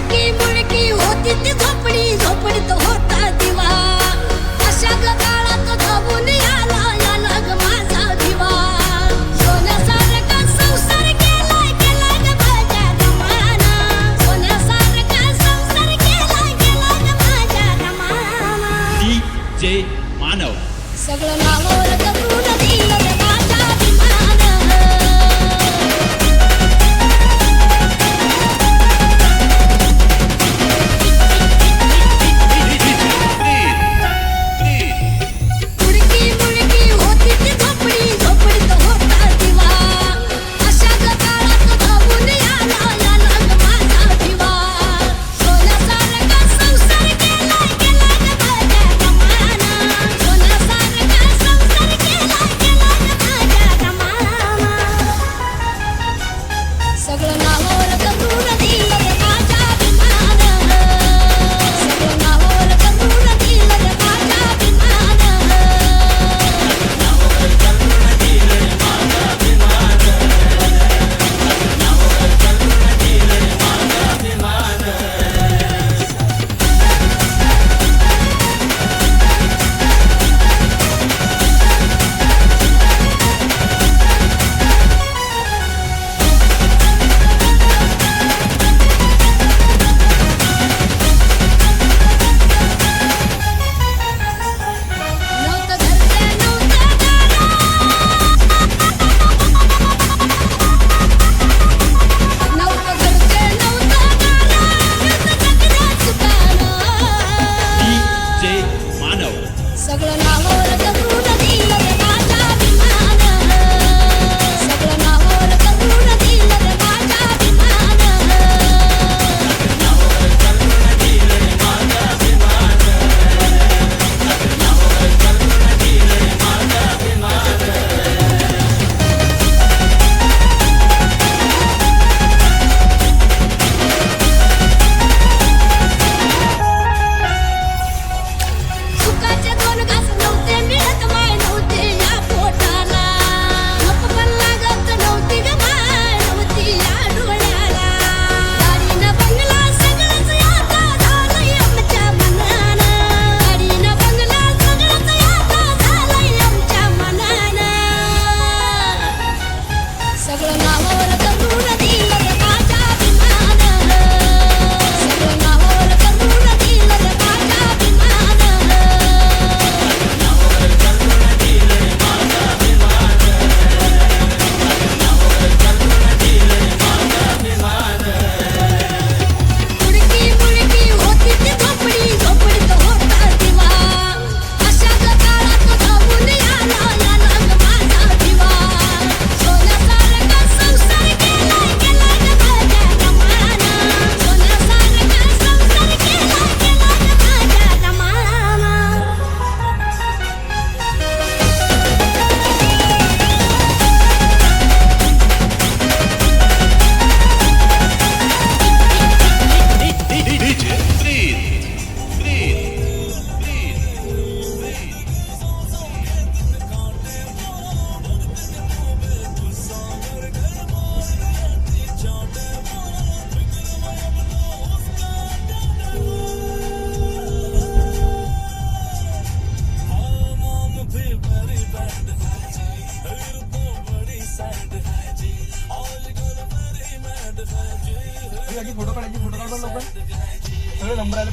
मुडकी मुडकी होती ती झोपडी झोपडीत होता दिवा अशा ग काळात धावून याला ग माझा दिवा सोन्यासारखा संसार केलाय ग माझ्या रमाना सोन्यासारखा संसार केलाय ग माझ्या रमाना DJ मानव सगळं नावावर करून दिलं रे माझ्या अभिमान मुडकी मुडकी होती ती झोपडी झोपडीत होता दिवा अशा ग काळात धावून याला ग माझा दिवा सोन्यासारखा संसार केलाय ग माझ्या रमाना सोन्यासारखा संसार केलाय ग माझ्या रमाना सगळं नावावर करून दिलं रे माझ्या अभिमान सगळं नावावर करून दिलं रे माझ्या अभिमान नव्हतं घरचं नव्हतं गाणं नव्हतं घरचं नव्हतं गाणं सुखानं DJ मानव सगळं नावावर करून दिलं रे माझ्या अभिमान सगळं नावावर करून दिलं रे माझ्या अभिमान सुखाचे दोन घास नव्हते मिळत माय नव्हते या पोटाला झोप पण लागत नव्हती ग माय नव्हती या डोळ्याला गाडीनं बंगला सगळंच याता झालंय आमच्या मनानं गाडीनं बंगला सगळंच याता झालंय आमच्या मनानं सगळं नावावर करून दिलं रे माझ्या अभिमान सगळं नावावर करून दिलं रे माझ्या अभिमान मुडकी मुडकी होती ती झोपडी झोपडीत होता दिवा अशा ग काळात धावून याला ग माझा दिवा सोन्यासारखा संसार केलाय ग माझ्या रमाना सोन्यासारखा संसार केलाय ग माझ्या रमाना DJ फोटो काढायची फोटो काढ लवकर सगळे नंबर आले